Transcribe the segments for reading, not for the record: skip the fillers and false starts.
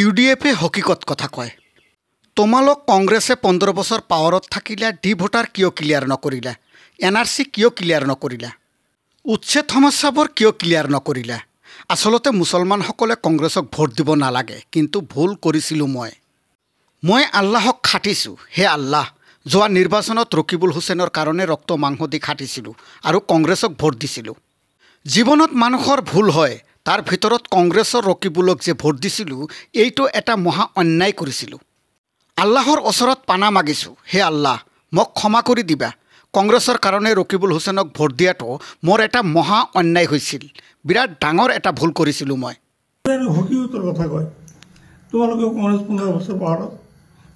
ইউডিএফে হকিকত কথা কয়। তোমালোক কংগ্ৰেছে 15 বছৰ পাৱাৰত থাকিলে ডি ভোটাৰ কিয় ক্লিয়াৰ নকৰিলা? এনআৰসি কিয় ক্লিয়াৰ নকৰিলা? উচ্ছেদ সমস্যাবোৰ কিয় ক্লিয়াৰ নকৰিলা? আসলতে মুছলমানসকলে কংগ্ৰেছক ভোট দিব নালাগে, কিন্তু ভুল কৰিছিলোঁ মই আল্লাহক খাটিছোঁ। হে আল্লাহ, যোৱা নিৰ্বাচনত ৰকিবুল হুছেইনৰ কাৰণে ৰক্ত মাংস দি খাটিছিলোঁ আৰু কংগ্ৰেছক ভোট দিছিলোঁ। জীৱনত মানুহৰ ভুল হয়, তাৰ ভিতৰত কংগ্ৰেছৰ ৰকিবুলক যে ভোট দিছিলোঁ এইটো এটা মহা অন্যায় কৰিছিলোঁ। আল্লাহৰ ওচৰত পানা মাগিছোঁ, হে আল্লাহ মোক ক্ষমা কৰি দিবা। কংগ্ৰেছৰ কাৰণে ৰকিবুল হুছেইনক ভোট দিয়াটো মোৰ এটা মহা অন্যায় হৈছিল। বিৰাট ডাঙৰ এটা ভুল কৰিছিলোঁ মই। হকিকতৰ কথা কয়, তোমালোকে কংগ্ৰেছ 15 বছৰ পাৱাৰত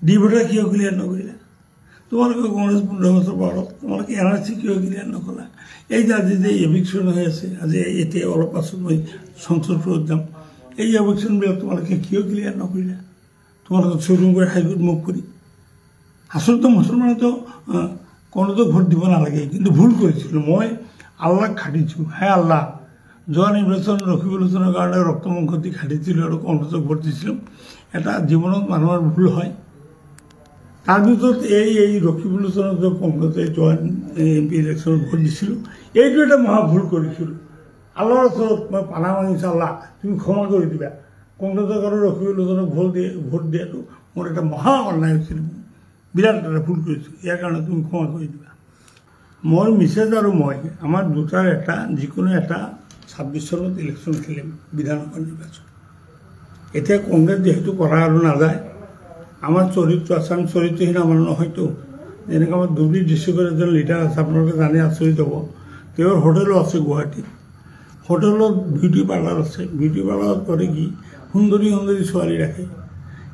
ডি ভোটাৰ কিয় ক্লিয়াৰ নকৰিলা? তোমালোকে কংগ্ৰেছ 15 বছৰ পাৱাৰত তোমালোকে এনআৰসি কিয় ক্লিয়াৰ নকৰিলা? এই যে আজি যে এভিকশ্যন হৈ আছে, আজি এতিয়া অলপ পাছত মই সংসদত যাম, এই এভিকশ্যনবিলাক তোমালোকে কিয় ক্লিয়াৰ নকৰিলা? তোমালোকে চুৰুং কৰি হাইকোৰ্ট মুভ কৰি। আচলতে মুছলমানেতো কংগ্ৰেছক ভোট দিব নালাগে, কিন্তু ভুল কৰিছিলোঁ। মই আল্লাহক খাটিছোঁ, হে আল্লাহ, যোৱা নিৰ্বাচন ৰকিবুল হুছেইনৰ কাৰণে ৰক্তমাংস দি খাটিছিলোঁ আৰু কংগ্ৰেছক ভোট দিছিলোঁ। এটা জীৱনত মানুহৰ ভুল হয়। তাৰ ভিতৰত এই ৰকিবুল হুছেইনক যে কংগ্ৰেছে যোৱা MP ইলেকশ্যনত ভোট দিছিলোঁ, এইটো এটা মহা ভুল কৰিছিলোঁ। আল্লাহৰ ওচৰত মই পানা মাগিছোঁ, আল্লাহ তুমি ক্ষমা কৰি দিবা। কংগ্ৰেছক আৰু ৰকিবুল হুছেইনক ভোট দিয়াটো মোৰ এটা মহা অন্যায় হৈছিল। বিৰাট এটা ভুল কৰিছোঁ, ইয়াৰ কাৰণে তুমি ক্ষমা কৰি দিবা। মোৰ মিছেজ আৰু মই আমাৰ দুটাৰ এটা যিকোনো এটা 26 চনত ইলেকশ্যন খেলিম, বিধানসভা নিৰ্বাচন। এতিয়া কংগ্ৰেছ যিহেতু কৰা আৰু নাযায়, আমাৰ চৰিত্ৰ আছে, আমি চৰিত্ৰহীন আমাৰ নহয়তো। যেনেকৈ আমাৰ ধুবুৰী ডিষ্ট্ৰিক্টৰ এজন লিডাৰ আছে, আপোনালোকে জানি আচৰিত হ'ব। তেওঁৰ হোটেলো আছে গুৱাহাটীত। হোটেলত বিউটি পাৰ্লাৰ আছে। বিউটি পাৰ্লাৰত কৰে কি, সুন্দৰী সুন্দৰী ছোৱালী ৰাখে।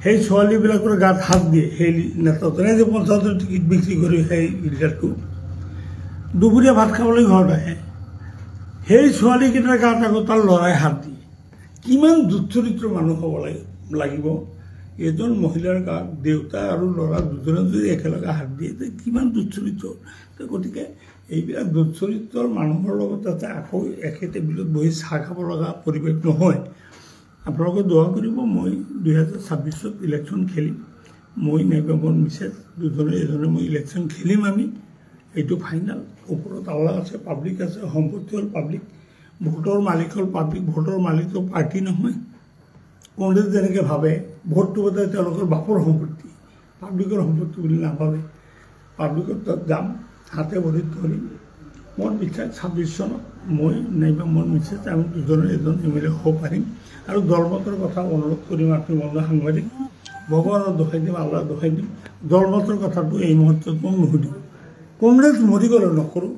সেই ছোৱালীবিলাকৰ গাত হাত দিয়ে সেই নেতাজনে, যে 50 টিকেট বিক্ৰী কৰি সেই লিডাৰটো দুপৰীয়া ভাত খাবলৈ ঘৰত আহে। সেই ছোৱালীকেইটাৰ গাত আকৌ তাৰ ল'ৰাই হাত দিয়ে। কিমান দুচৰিত্ৰ মানুহ হ'ব লাগিব? এজন মহিলাৰ গাত দেউতা আৰু ল'ৰা দুজনে যদি একেলগে হাত দিয়ে, কিমান দুচৰিত্ৰ। গতিকে এইবিলাক দুচৰিত্ৰৰ মানুহৰ লগত যাতে আকৌ একে টেবুলত বহি চাহ খাব লগা পৰিৱেশ নহয়। আপোনালোকে দোৱা কৰিব, মই 2026 ইলেকশ্যন খেলিম। মই নাইবা মোৰ মিছেজ দুজনে এজনে মই ইলেকশ্যন খেলিম। আমি এইটো ফাইনেল। ওপৰত আল্লাহ আছে, পাব্লিক আছে, সম্পত্তি হ'ল পাব্লিক, ভোটৰ মালিক হ'ল পাব্লিক। ভোটৰ মালিকটো পাৰ্টি নহয়। কংগ্ৰেছ যেনেকৈ ভাবে ভোটটো বোধহয় তেওঁলোকৰ বাপৰ সম্পত্তি, পাব্লিকৰ সম্পত্তি বুলি নাভাবে। পাব্লিকৰ তাত যাম, হাতে ভৰিত ধৰিম। মোৰ বিশ্বাস 26 চনত মই নাইবা মোৰ মিছেজ আমি দুজনে এজন MLA হ'ব পাৰিম। আৰু দলমতৰ কথা অনুৰোধ কৰিম, আপুনি বন্ধু সাংবাদিক, ভগৱানৰ দোহাই দিম, আল্লাহ দোহাই দিম, দলমতৰ কথাটো এই মুহূৰ্তত মই নুসুধিম। কংগ্ৰেছ মৰি গ'লে নকৰোঁ।